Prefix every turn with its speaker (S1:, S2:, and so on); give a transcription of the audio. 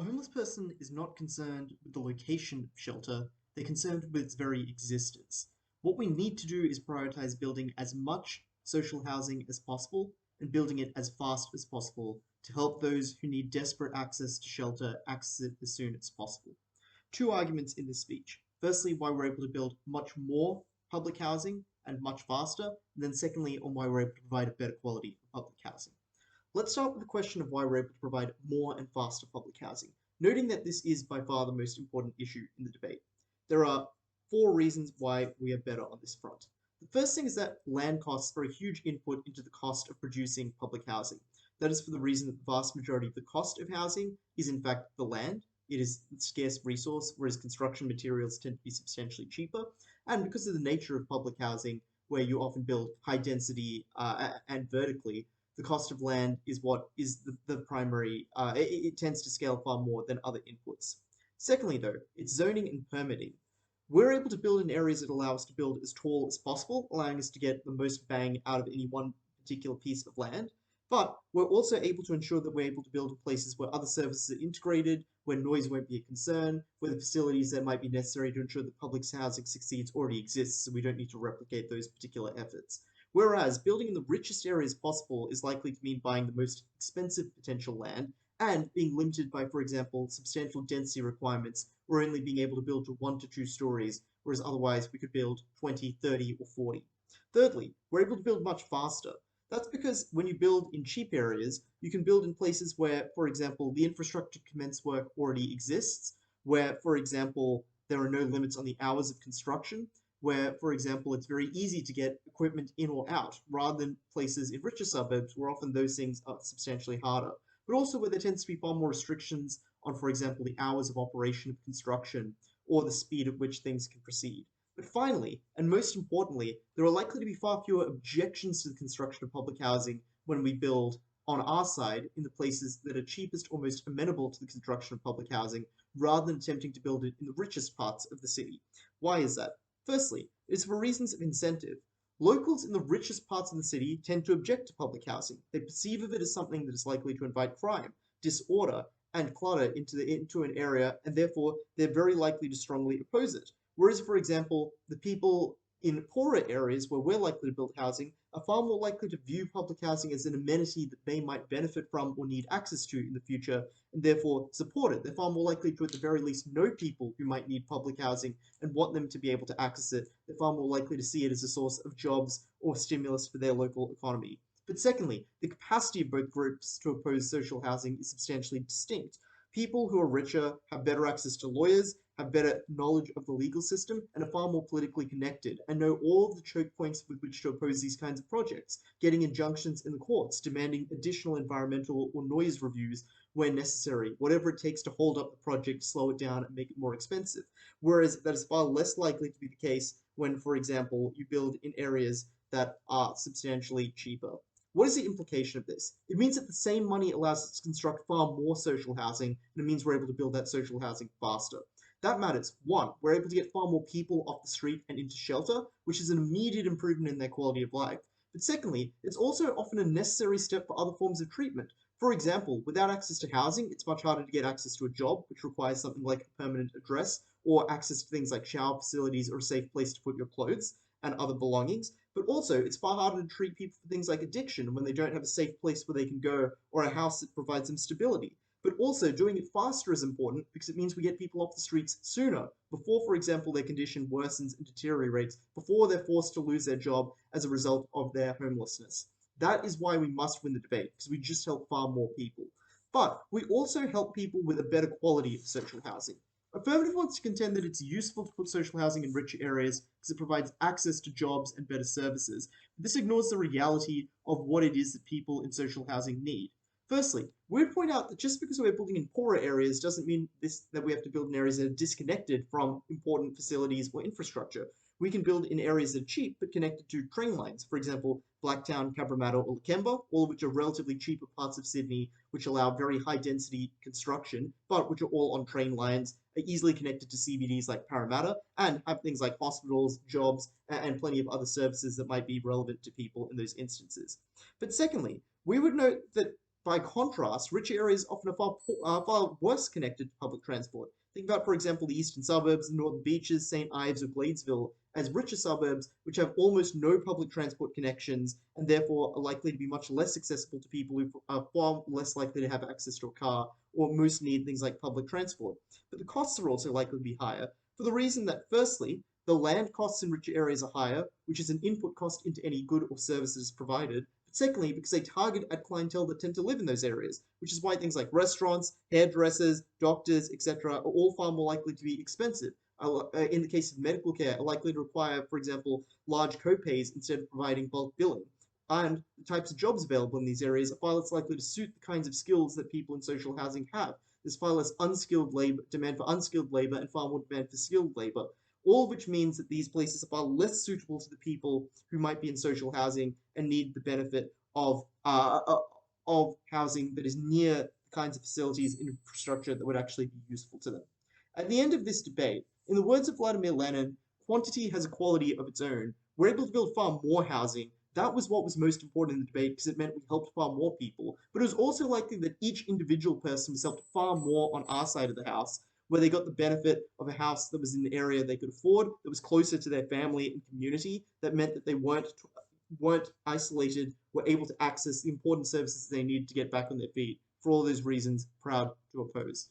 S1: homeless person is not concerned with the location of shelter, they're concerned with its very existence. What we need to do is prioritize building as much social housing as possible and building it as fast as possible to help those who need desperate access to shelter access it as soon as possible. Two arguments in this speech. Firstly, why we're able to build much more public housing and much faster, and then secondly, on why we're able to provide a better quality of public housing. Let's start with the question of why we're able to provide more and faster public housing, noting that this is by far the most important issue in the debate. There are four reasons why we are better on this front. The first thing is that land costs are a huge input into the cost of producing public housing. That is for the reason that the vast majority of the cost of housing is in fact the land. It is a scarce resource, whereas construction materials tend to be substantially cheaper. And because of the nature of public housing, where you often build high density and vertically, the cost of land is what is the primary, it tends to scale far more than other inputs. Secondly, though, it's zoning and permitting. We're able to build in areas that allow us to build as tall as possible, allowing us to get the most bang out of any one particular piece of land. But we're also able to ensure that we're able to build in places where other services are integrated, where noise won't be a concern, where the facilities that might be necessary to ensure that public housing succeeds already exist, so we don't need to replicate those particular efforts. Whereas building in the richest areas possible is likely to mean buying the most expensive potential land and being limited by, for example, substantial density requirements or only being able to build to 1 to 2 stories, whereas otherwise we could build 20, 30, or 40. Thirdly, we're able to build much faster. That's because when you build in cheap areas, you can build in places where, for example, the infrastructure to commence work already exists, where, for example, there are no limits on the hours of construction, where, for example, it's very easy to get equipment in or out, rather than places in richer suburbs where often those things are substantially harder, but also where there tends to be far more restrictions on, for example, the hours of operation of construction or the speed at which things can proceed. But finally, and most importantly, there are likely to be far fewer objections to the construction of public housing when we build on our side in the places that are cheapest or most amenable to the construction of public housing, rather than attempting to build it in the richest parts of the city. Why is that? Firstly, it's for reasons of incentive. Locals in the richest parts of the city tend to object to public housing. They perceive of it as something that is likely to invite crime, disorder, and clutter into an area, and therefore they're very likely to strongly oppose it. Whereas, for example, the people in poorer areas where we're likely to build housing are far more likely to view public housing as an amenity that they might benefit from or need access to in the future, and therefore support it. They're far more likely to, at the very least, know people who might need public housing and want them to be able to access it. They're far more likely to see it as a source of jobs or stimulus for their local economy. But secondly, the capacity of both groups to oppose social housing is substantially distinct. People who are richer have better access to lawyers, have better knowledge of the legal system, and are far more politically connected, and know all of the choke points with which to oppose these kinds of projects, getting injunctions in the courts, demanding additional environmental or noise reviews where necessary, whatever it takes to hold up the project, slow it down, and make it more expensive. Whereas that is far less likely to be the case when, for example, you build in areas that are substantially cheaper. What is the implication of this? It means that the same money allows us to construct far more social housing, and it means we're able to build that social housing faster. That matters. One, we're able to get far more people off the street and into shelter, which is an immediate improvement in their quality of life. But secondly, it's also often a necessary step for other forms of treatment. For example, without access to housing, it's much harder to get access to a job, which requires something like a permanent address, or access to things like shower facilities or a safe place to put your clothes and other belongings. But also, it's far harder to treat people for things like addiction when they don't have a safe place where they can go or a house that provides them stability. But also, doing it faster is important because it means we get people off the streets sooner, before, for example, their condition worsens and deteriorates, before they're forced to lose their job as a result of their homelessness. That is why we must win the debate, because we just help far more people. But we also help people with a better quality of social housing. Affirmative wants to contend that it's useful to put social housing in richer areas because it provides access to jobs and better services. But this ignores the reality of what it is that people in social housing need. Firstly, we'd point out that just because we're building in poorer areas doesn't mean that we have to build in areas that are disconnected from important facilities or infrastructure. We can build in areas that are cheap but connected to train lines, for example, Blacktown, Cabramatta, or Lakemba, all of which are relatively cheaper parts of Sydney, which allow very high density construction, but which are all on train lines, are easily connected to CBDs like Parramatta, and have things like hospitals, jobs, and plenty of other services that might be relevant to people in those instances. But secondly, we would note that By contrast, rich areas often are far worse connected to public transport. Think about, for example, the eastern suburbs, the northern beaches, St. Ives, or Gladesville, as richer suburbs which have almost no public transport connections and therefore are likely to be much less accessible to people who are far less likely to have access to a car or most need things like public transport. But the costs are also likely to be higher for the reason that, firstly, the land costs in richer areas are higher, which is an input cost into any good or services provided. But secondly, because they target at clientele that tend to live in those areas, which is why things like restaurants, hairdressers, doctors, etc., are all far more likely to be expensive. In the case of medical care, are likely to require, for example, large co-pays instead of providing bulk billing. And the types of jobs available in these areas are far less likely to suit the kinds of skills that people in social housing have. There's far less unskilled labor, demand for unskilled labor, and far more demand for skilled labor. All of which means that these places are far less suitable to the people who might be in social housing and need the benefit of housing that is near the kinds of facilities and infrastructure that would actually be useful to them. At the end of this debate, in the words of Vladimir Lenin, quantity has a quality of its own. We're able to build far more housing. That was what was most important in the debate because it meant we helped far more people. But it was also likely that each individual person was helped far more on our side of the house, where they got the benefit of a house that was in an area they could afford, that was closer to their family and community, that meant that they weren't isolated, were able to access the important services they needed to get back on their feet. For all those reasons, proud to oppose.